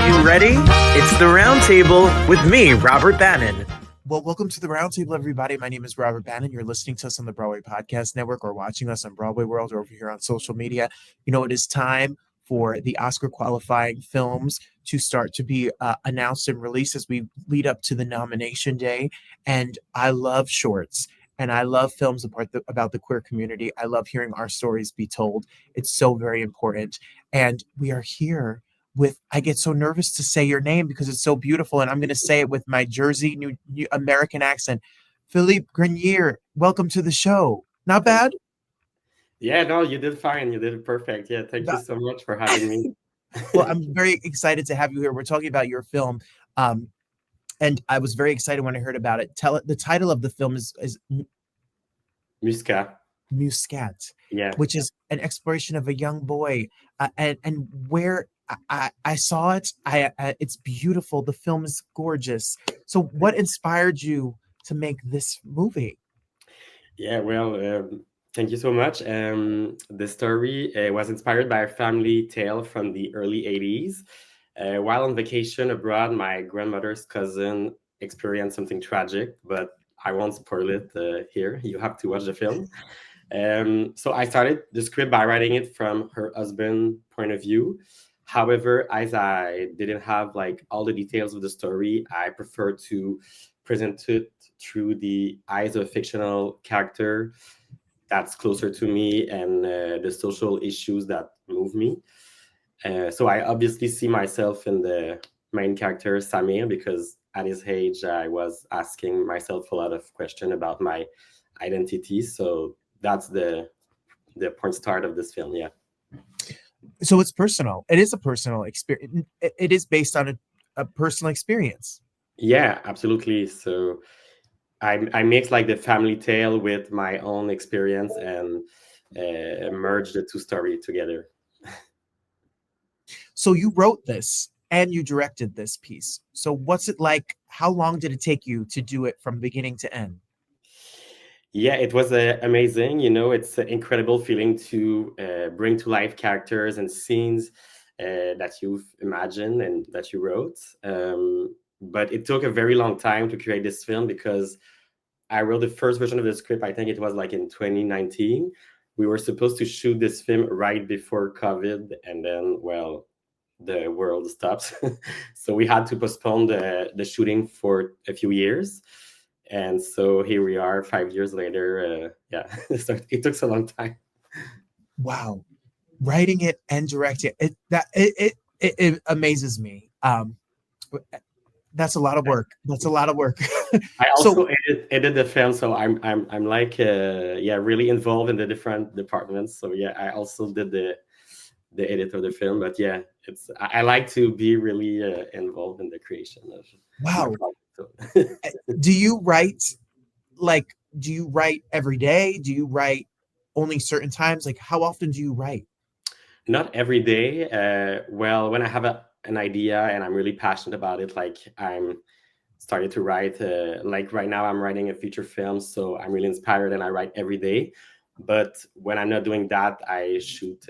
You ready? It's the Roundtable with me, Robert Bannon. Well, welcome to the Roundtable, everybody. My name is Robert Bannon. You're listening to us on the Broadway Podcast Network or watching us on Broadway World or over here on social media. You know, it is time for the Oscar qualifying films to start to be announced and released as we lead up to the nomination day. And I love shorts and I love films about the queer community. I love hearing our stories be told. It's so very important. And we are here with, I get so nervous to say your name because it's so beautiful, and I'm going to say it with my Jersey New American accent. Philippe Grenier, welcome to the show. Not bad? Yeah, no, you did fine. You did perfect. Yeah, thank you so much for having me. Well, I'm very excited to have you here. We're talking about your film, and I was very excited when I heard about it. The title of the film is Muscat. Muscat, Yeah, which is an exploration of a young boy, and where I saw it. It's beautiful. The film is gorgeous. So, what inspired you to make this movie? yeah. Well, thank you so much. The story was inspired by a family tale from the early '80s. While on vacation abroad, my grandmother's cousin experienced something tragic, but I won't spoil it here. You have to watch the film. So I started the script by writing it from her husband's point of view. However, as I didn't have like all the details of the story, I prefer to present it through the eyes of a fictional character that's closer to me and the social issues that move me. So I obviously see myself in the main character, Samir, because at his age, I was asking myself a lot of questions about my identity. So that's the point start of this film. Yeah. So it's personal. It is a personal experience. It is based on a personal experience. Yeah, absolutely. So I mix like the family tale with my own experience and merge the two stories together. So you wrote this and you directed this piece. So what's it like? How long did it take you to do it from beginning to end? Yeah, it was amazing. It's an incredible feeling to bring to life characters and scenes that you've imagined and that you wrote. But it took a very long time to create this film because I wrote the first version of the script. I think it was like in 2019. We were supposed to shoot this film right before COVID, and then, well, the world stops. So we had to postpone the shooting for a few years. And so here we are 5 years later. Yeah, so it took so long time. Wow. Writing it and directing it amazes me. That's a lot of work. That's a lot of work. I also edit the film, so I'm like really involved in the different departments. So yeah, I also did the edit of the film. But yeah, I like to be really involved in the creation of. Wow. Do you write every day? Do you write only certain times? Like, how often do you write? Not every day. Well, when I have an idea and I'm really passionate about it, like I'm started to write. Like right now, I'm writing a feature film, so I'm really inspired and I write every day. But when I'm not doing that, I shoot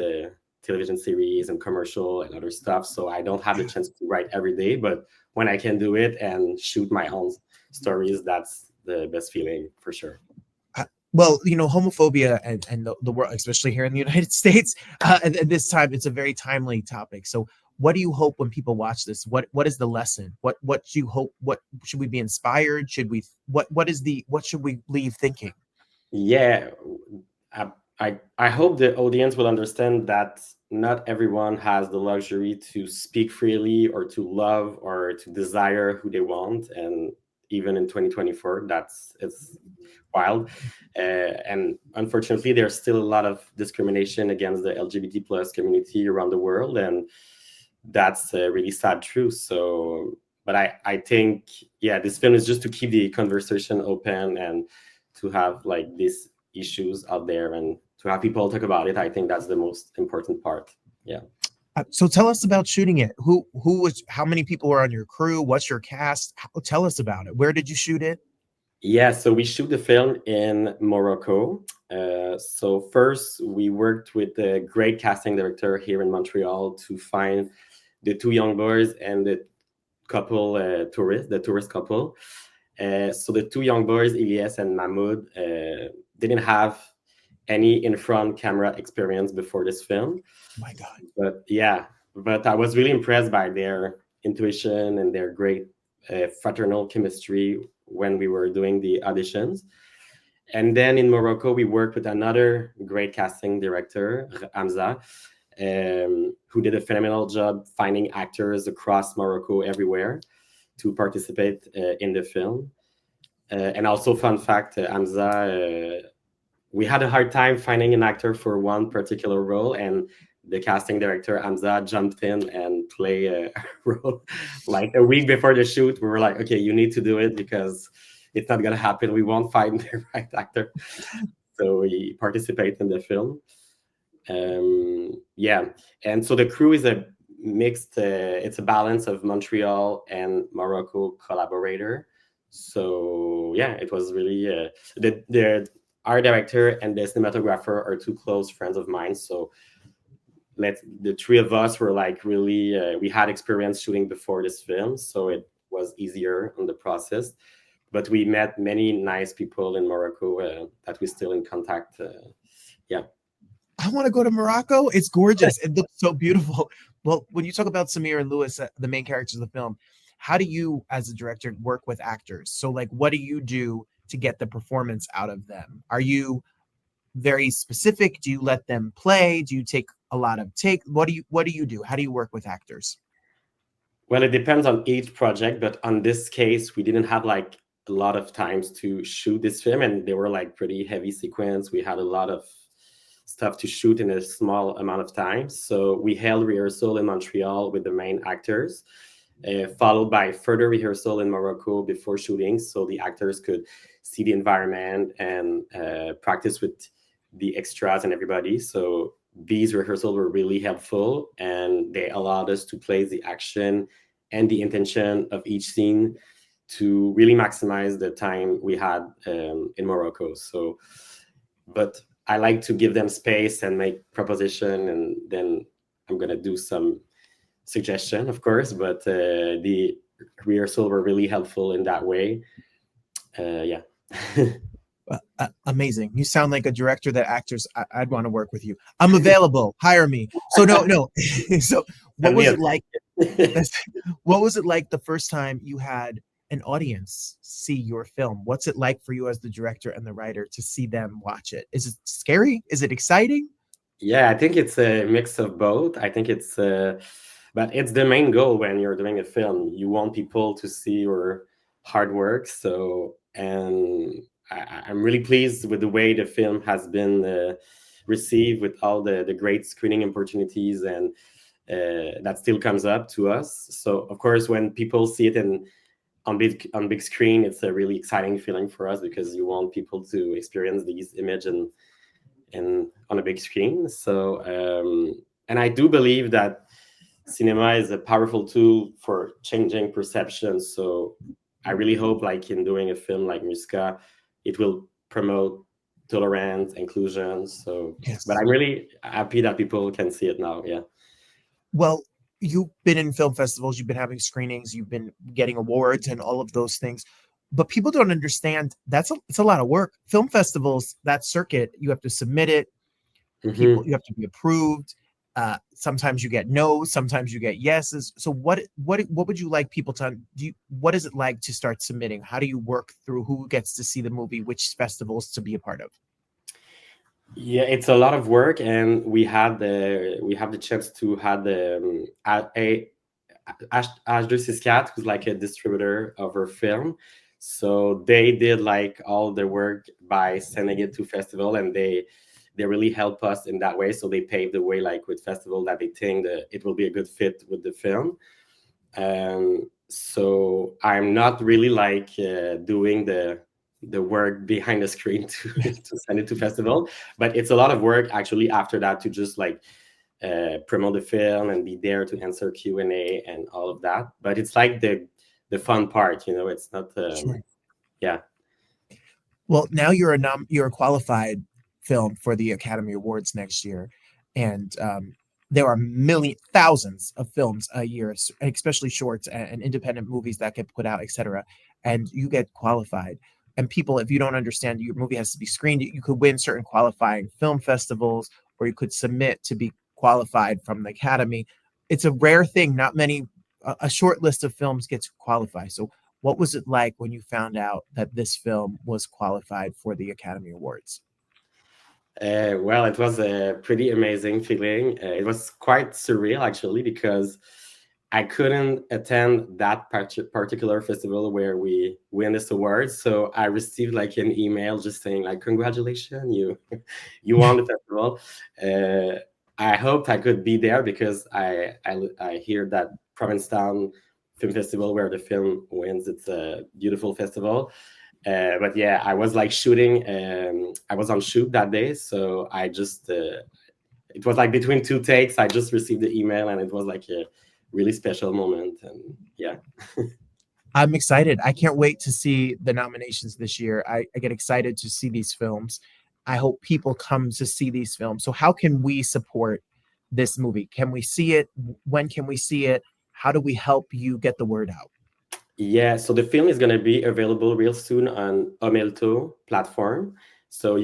television series and commercial and other stuff. So I don't have the chance to write every day. But when I can do it and shoot my own stories, that's the best feeling for sure. Well, homophobia and the world, especially here in the United States, and this time it's a very timely topic. So what do you hope when people watch this? What is the lesson? What do you hope? What should we be inspired? Should we, what should we leave thinking? Yeah, I hope the audience will understand that not everyone has the luxury to speak freely or to love or to desire who they want. And even in 2024, it's wild. And unfortunately, there's still a lot of discrimination against the LGBT plus community around the world. And that's a really sad truth. So, but I think, yeah, this film is just to keep the conversation open and to have like these issues out there and to have people talk about it. I think that's the most important part. Yeah. So tell us about shooting it. How many people were on your crew? What's your cast? Tell us about it. Where did you shoot it? Yeah, so we shoot the film in Morocco. So first we worked with a great casting director here in Montreal to find the two young boys and the couple the tourist couple. So the two young boys, Elias and Mahmoud, didn't have any in-front camera experience before this film. My God. But I was really impressed by their intuition and their great fraternal chemistry when we were doing the auditions. And then in Morocco, we worked with another great casting director, Hamza, who did a phenomenal job finding actors across Morocco everywhere to participate in the film. And also, fun fact, Hamza, we had a hard time finding an actor for one particular role, and the casting director, Hamza, jumped in and played a role. Like a week before the shoot, we were like, okay, you need to do it because it's not going to happen. We won't find the right actor. So we participate in the film. And so the crew is a mixed, it's a balance of Montreal and Morocco collaborator. So yeah, it was really, the art director and the cinematographer are two close friends of mine. So the three of us were like really, we had experience shooting before this film, so it was easier on the process. But we met many nice people in Morocco that we're still in contact. I want to go to Morocco. It's gorgeous. It looks so beautiful. Well, when you talk about Samir and Louis, the main characters of the film, how do you, as a director, work with actors? So, like, what do you do to get the performance out of them? Are you very specific? Do you let them play? Do you take a lot of What do you do? How do you work with actors? Well, it depends on each project, but on this case, we didn't have like a lot of times to shoot this film, and they were like pretty heavy sequence. We had a lot of stuff to shoot in a small amount of time. So we held rehearsal in Montreal with the main actors, followed by further rehearsal in Morocco before shooting, so the actors could see the environment and practice with the extras and everybody. So these rehearsals were really helpful, and they allowed us to place the action and the intention of each scene to really maximize the time we had in Morocco. So, but I like to give them space and make proposition, and then I'm gonna do some suggestion, of course. But the rehearsal were really helpful in that way. Amazing. You sound like a director that actors I'd want to work with you. I'm available. Hire me. So no. So what was it like? What was it like the first time you had an audience see your film? What's it like for you as the director and the writer to see them watch it? Is it scary? Is it exciting? Yeah, I think it's a mix of both. I think it's, but it's the main goal when you're doing a film. You want people to see your hard work. So, and I'm really pleased with the way the film has been received, with all the great screening opportunities, and that still comes up to us. So, of course, when people see it on big screen, it's a really exciting feeling for us, because you want people to experience these images and on a big screen. So, and I do believe that cinema is a powerful tool for changing perception. So I really hope, like in doing a film like Muscat, it will promote tolerance, inclusion. So, yes. But I'm really happy that people can see it now. Yeah. Well, you've been in film festivals, you've been having screenings, you've been getting awards and all of those things, but people don't understand it's a lot of work. Film festivals, that circuit, you have to submit it. You have to be approved. Sometimes you get no's, sometimes you get yeses. So what would you like people to what is it like to start submitting? How do you work through who gets to see the movie, which festivals to be a part of? Yeah, it's a lot of work, and we have the chance to have the H2 who's like a distributor of our film. So they did like all the work by sending it to festival, and they really help us in that way. So they paved the way, like with festival, that they think that it will be a good fit with the film. So I'm not really like doing the work behind the screen to send it to festival, but it's a lot of work actually after that to just like promote the film and be there to answer Q&A and all of that. But it's like the fun part, it's not Sure. Yeah. Well, now you're a qualified film for the Academy Awards next year, and there are thousands of films a year, especially shorts and independent movies that get put out, etc. And you get qualified. And people, if you don't understand, your movie has to be screened. You could win certain qualifying film festivals, or you could submit to be qualified from the Academy. It's a rare thing. Not many, a short list of films get to qualify. So what was it like when you found out that this film was qualified for the Academy Awards? Well, it was a pretty amazing feeling. It was quite surreal, actually, because I couldn't attend that particular festival where we win this award. So I received like an email just saying like, congratulations, you won the festival. I hoped I could be there because I hear that Provincetown Film Festival, where the film wins, it's a beautiful festival. But yeah, I was like shooting. I was on shoot that day, so I just it was like between two takes. I just received the email, and it was like a really special moment. And yeah, I'm excited. I can't wait to see the nominations this year. I get excited to see these films. I hope people come to see these films. So how can we support this movie? Can we see it? When can we see it? How do we help you get the word out? yeah. So the film is going to be available real soon on Omelto platform. So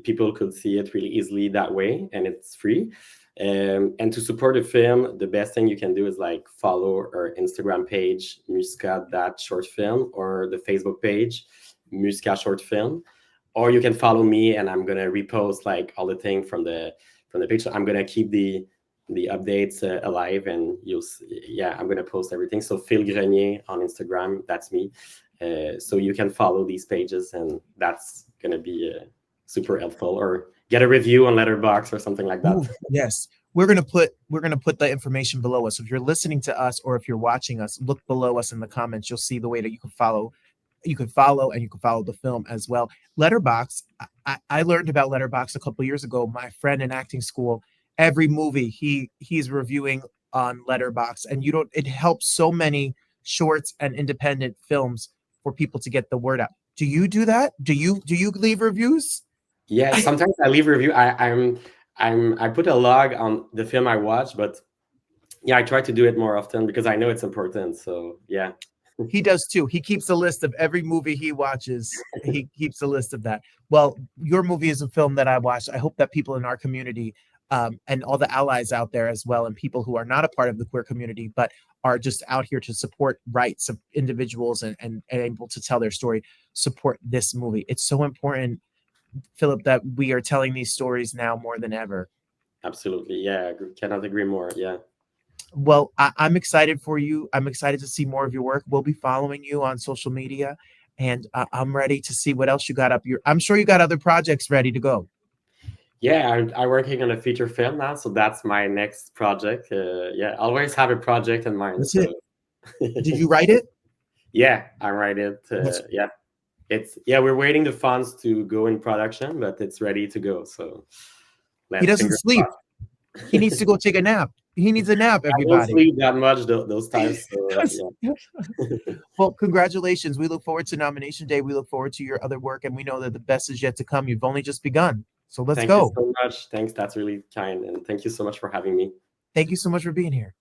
people could see it really easily that way, and it's free. And to support the film, the best thing you can do is like follow our Instagram page, Muscat that short film, or the Facebook page, Muscat short film, or you can follow me, and I'm gonna repost like all the thing from the picture. I'm gonna keep the updates alive, and I'm gonna post everything. So Philippe Grenier on Instagram, that's me. So you can follow these pages, and that's gonna be super helpful. Or get a review on Letterboxd or something like that. Ooh, yes. We're gonna put the information below us. If you're listening to us or if you're watching us, look below us in the comments. You'll see the way that you can follow. You can follow, and you can follow the film as well. Letterboxd. I learned about Letterboxd a couple years ago. My friend in acting school, every movie he's reviewing on Letterboxd, and it helps so many shorts and independent films for people to get the word out. Do you do that? Do you leave reviews? Yeah, sometimes I leave a review. I put a log on the film I watch, but yeah, I try to do it more often because I know it's important. So yeah. He does too. He keeps a list of every movie he watches. He keeps a list of that. Well, your movie is a film that I watched. I hope that people in our community and all the allies out there as well, and people who are not a part of the queer community, but are just out here to support rights of individuals and able to tell their story, support this movie. It's so important, Philip, that we are telling these stories now more than ever. Absolutely. Yeah, cannot agree more. Yeah. Well, I'm excited for you. I'm excited to see more of your work. We'll be following you on social media, and I'm ready to see what else you got up your. I'm sure you got other projects ready to go. Yeah, I'm working on a feature film now, so that's my next project. Yeah, always have a project in mind. That's it. Did you write it? Yeah, I write it. We're waiting the funds to go in production, but it's ready to go. So he doesn't sleep. He needs to go take a nap. He needs a nap, everybody. I don't sleep that much those times. So, yeah. Well, congratulations. We look forward to nomination day. We look forward to your other work, and we know that the best is yet to come. You've only just begun. So let's go. Thank you so much. Thanks. That's really kind. And thank you so much for having me. Thank you so much for being here.